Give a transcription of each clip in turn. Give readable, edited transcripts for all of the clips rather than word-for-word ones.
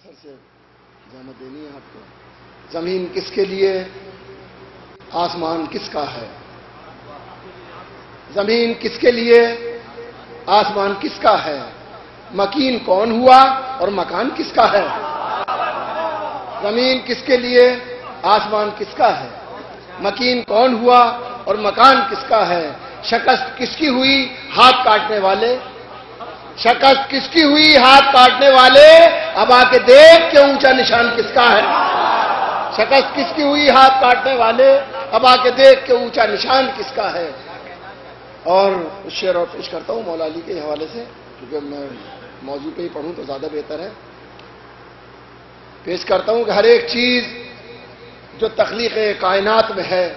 سر سے زحمت دینی ہے آپ کو. زمین کس کے لیے، آسمان کس کا ہے؟ زمین کس کے لیے، آسمان کس کا ہے؟ مکین کون ہوا اور مکان کس کا ہے؟ زمین کس کے لیے، آسمان کس کا ہے؟ مکین کون ہوا اور مکان کس کا ہے؟ شکست کس کی ہوئی، ہاتھ کاٹنے والے؟ شکست کس کی ہوئی، ہاتھ کاٹنے والے؟ اب آ کے دیکھ کہ اونچا نشان کس کا ہے؟ شکست کس کی ہوئی، ہاتھ کاٹنے والے؟ اب آ کے دیکھ کہ اونچا نشان کس کا ہے؟ اور شعر اور پیش کرتا ہوں مولا علی کے حوالے سے، کیونکہ میں موضوع پہ ہی پڑھوں تو زیادہ بہتر ہے. پیش کرتا ہوں کہ ہر ایک چیز جو تخلیق کائنات میں ہے،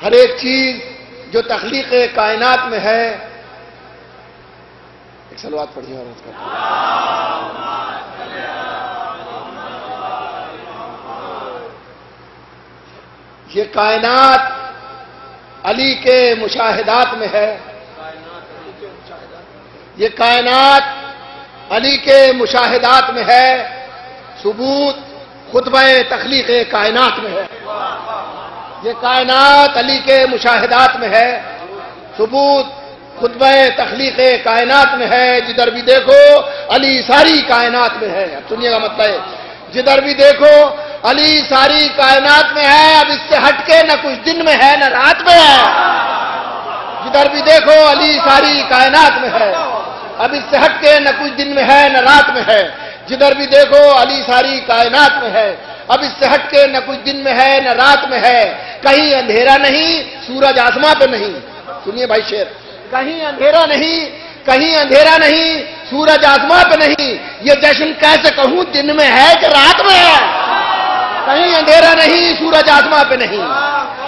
ہر ایک چیز جو تخلیق کائنات میں ہے، ایک صلوات پڑھیے اور عرض کرتا ہوں. یہ کائنات علی کے مشاہدات میں ہے، یہ کائنات علی کے مشاہدات میں ہے، ثبوت خطبہ تخلیق کائنات میں ہے. یہ کائنات علی کے مشاہدات میں ہے، ثبوت خطبہ تخلیق کائنات میں ہے. جدھر بھی دیکھو علی ساری کائنات میں ہے. اب سنیے گا مطلب ہے، جدھر بھی دیکھو علی ساری کائنات میں ہے. اب اس سے ہٹ کے نہ کچھ دن میں ہے نہ رات میں ہے. جدھر بھی دیکھو علی ساری کائنات میں ہے. اب اس سے ہٹ کے نہ کچھ دن میں ہے نہ رات میں ہے. جدھر بھی دیکھو علی ساری کائنات میں ہے. اب اس سے ہٹ کے نہ کچھ دن میں ہے نہ رات میں ہے. کہیں اندھیرا نہیں، سورج آسماں پہ نہیں. سنیے بھائی شعر، کہیں اندھیرا نہیں، کہیں اندھیرا نہیں، سورج آسماں پہ نہیں. یہ جشن کیسے کہوں، دن میں ہے کہ رات میں ہے؟ کہیں اندھیرا نہیں، سورج آسماں پہ نہیں.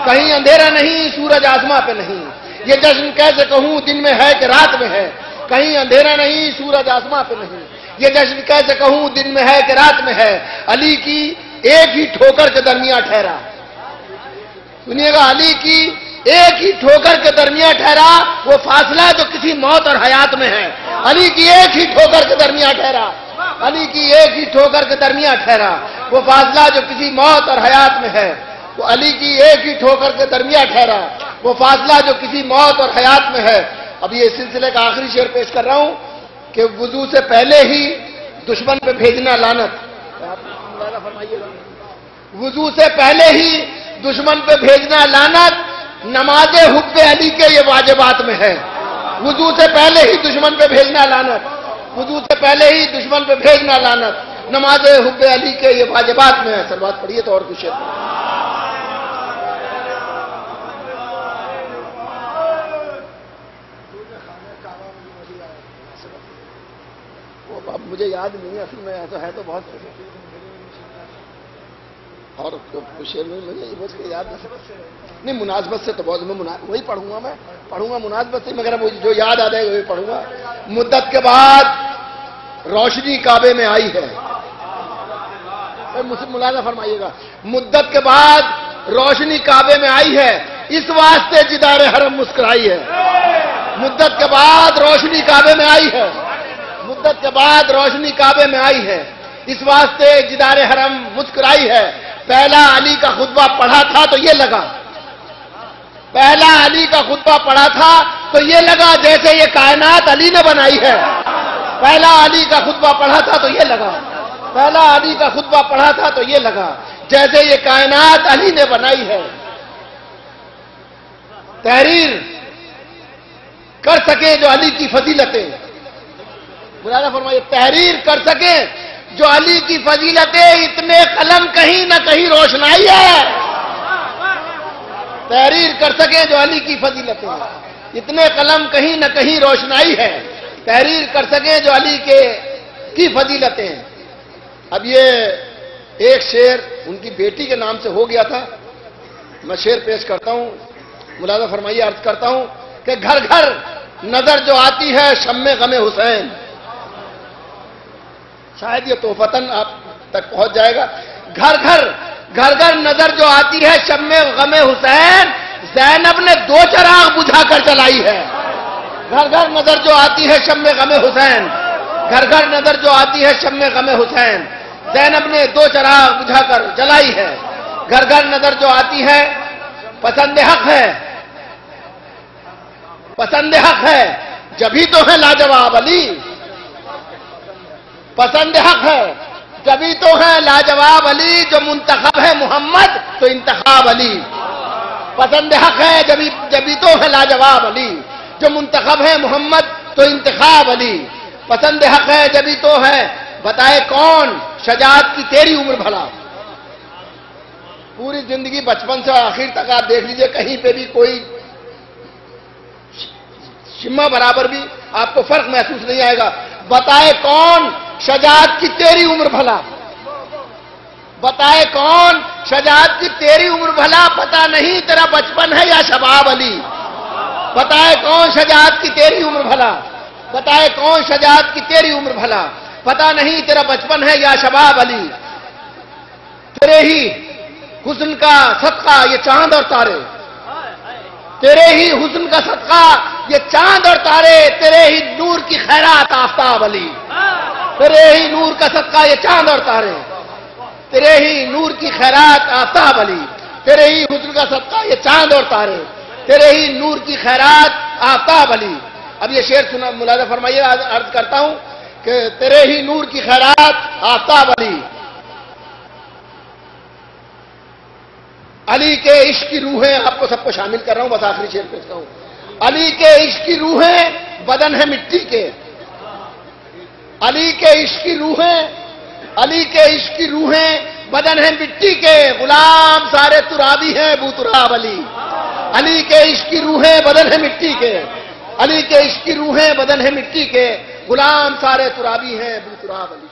کہیں اندھیرا نہیں، سورج آسماں پہ نہیں. یہ جشن کیسے کہوں، دن میں ہے کہ رات میں ہے؟ کہیں اندھیرا نہیں، سورج آسماں پہ نہیں. یہ جشن کیسے کہوں، دن میں ہے کہ رات میں ہے؟ علی کی ایک ہی ٹھوکر کے درمیان ٹھہرا. سنیے گا، علی کی ایک ہی ٹھوکر کے درمیان ٹھہرا. وہ فاصلہ جو کسی موت اور حیات میں ہے. علی کی ایک ہی ٹھوکر کے درمیان ٹھہرا. علی کی ایک ہی ٹھوکر کے درمیان ٹھہرا. وہ فاصلہ جو کسی موت اور حیات میں ہے. وہ علی کی ایک ہی ٹھوکر کے درمیان ٹھہرا. وہ فاصلہ جو کسی موت اور حیات میں ہے. اب یہ سلسلے کا آخری شعر پیش کر رہا ہوں کہ وضو سے پہلے ہی دشمن پہ بھیجنا لعنت. وضو سے پہلے ہی دشمن پہ بھیجنا لعنت. نماز حب علی کے یہ واجبات میں ہے. وضو سے پہلے ہی دشمن پہ بھیجنا لعنت. وضو سے پہلے ہی دشمن پہ بھیجنا لعنت. نماز حب علی کے یہ واجبات میں ہے. صلوات پڑھیے تو اور کچھ ہے. اب مجھے یاد نہیں ہے اصل میں، ایسا ہے تو بہت اور شعر میں مجھے یاد نہیں. مناسبت سے تو بہت میں وہی پڑھوں گا، میں پڑھوں گا مناسبت سے، مگر مجھے جو یاد آ جائے وہی پڑھوں گا. مدت کے بعد روشنی کعبے میں آئی ہے. مجھ سے ملاحظہ فرمائیے گا، مدت کے بعد روشنی کعبے میں آئی ہے، اس واسطے جدار حرم مسکرائی ہے. مدت کے بعد روشنی کعبے میں آئی ہے. مدت کے بعد روشنی کعبے میں آئی ہے، اس واسطے جدار حرم مسکرائی ہے. پہلا علی کا خطبہ پڑھا تھا تو یہ لگا، پہلا علی کا خطبہ پڑھا تھا تو یہ لگا جیسے یہ کائنات علی نے بنائی ہے. پہلا علی کا خطبہ پڑھا تھا تو یہ لگا، پہلا علی کا خطبہ پڑھا تھا تو یہ لگا جیسے یہ کائنات علی نے بنائی ہے. تحریر کر سکے جو علی کی فضیلتیں، ملاحظہ فرمائیے، تحریر کر سکے جو علی کی فضیلتیں، اتنے قلم کہیں نہ کہیں روشنائی ہے. تحریر کر سکے جو علی کی فضیلتیں، اتنے قلم کہیں نہ کہیں روشنائی ہے. تحریر کر سکے جو علی کی فضیلتیں. اب یہ ایک شعر ان کی بیٹی کے نام سے ہو گیا تھا، میں شعر پیش کرتا ہوں. ملاحظہ فرمائیے، عرض کرتا ہوں کہ گھر گھر نظر جو آتی ہے شمع غم حسین. شاید یہ توفتاً آپ تک پہنچ جائے گا. گھر گھر نظر جو آتی ہے شمع غم حسین، زینب نے 2 چراغ بجھا کر چلائی ہے. گھر گھر نظر جو آتی ہے شمع غم حسین، گھر گھر نظر جو آتی ہے شمع غم حسین، زینب نے 2 چراغ بجھا کر جلائی ہے۔ گھر گھر نظر جو آتی ہے پسند حق ہے، پسند حق ہے، جبھی تو ہے لاجواب علی، پسند حق ہے جبھی تو ہے لاجواب علی، جو منتخب ہے محمد تو انتخاب علی، پسند حق ہے جبھی تو ہے لاجواب علی، جو منتخب ہے محمد تو انتخاب علی، پسند حق ہے جبھی تو ہے، بتائے کون شجاعت کی تیری عمر بھلا۔ پوری زندگی بچپن سے آخر تک آپ دیکھ لیجئے، کہیں پہ بھی کوئی شمع برابر بھی آپ کو فرق محسوس نہیں آئے گا۔ بتائے کون شجاعت کی تیری عمر بھلا، بتائے کون شجاعت کی تیری عمر بھلا، پتہ نہیں تیرا بچپن ہے یا شباب علی، بتائے کون شجاعت کی تیری عمر بھلا، بتائے کون شجاعت کی تیری عمر بھلا، پتہ نہیں تیرا بچپن ہے یا شباب علی، تیرے ہی حسن کا صدقہ یہ چاند اور تارے، تیرے ہی حسن کا صدقہ یہ چاند اور تارے، تیرے ہی نور کی خیرات آفتاب علی، تیرے ہی نور کا صدقہ یہ چاند اور تارے، تیرے ہی نور کی خیرات آفتاب علی، تیرے ہی حسن کا صدقہ یہ چاند اور تارے، تیرے ہی نور کی خیرات آفتاب علی۔ اب یہ شعر سنا ملاحظہ فرمائیے، عرض کرتا ہوں کہ تیرے ہی نور کی خیرات آفتاب علی، علی کے عشق کی روحیں، آپ کو سب کو شامل کر رہا ہوں، بس آخری شعر پوچھتا ہوں، علی کے عشق کی روحیں بدن ہے مٹی کے، علی کے عشق کی روحیں، علی کے عشق کی روحیں بدن ہے مٹی کے، غلام سارے ترابی ہیں بو تراب علی، علی کے عشق کی روحیں بدن ہے مٹی کے، علی کے عشق کی روحیں بدن ہے مٹی کے، غلام سارے ترابی ہیں بو تراب علی۔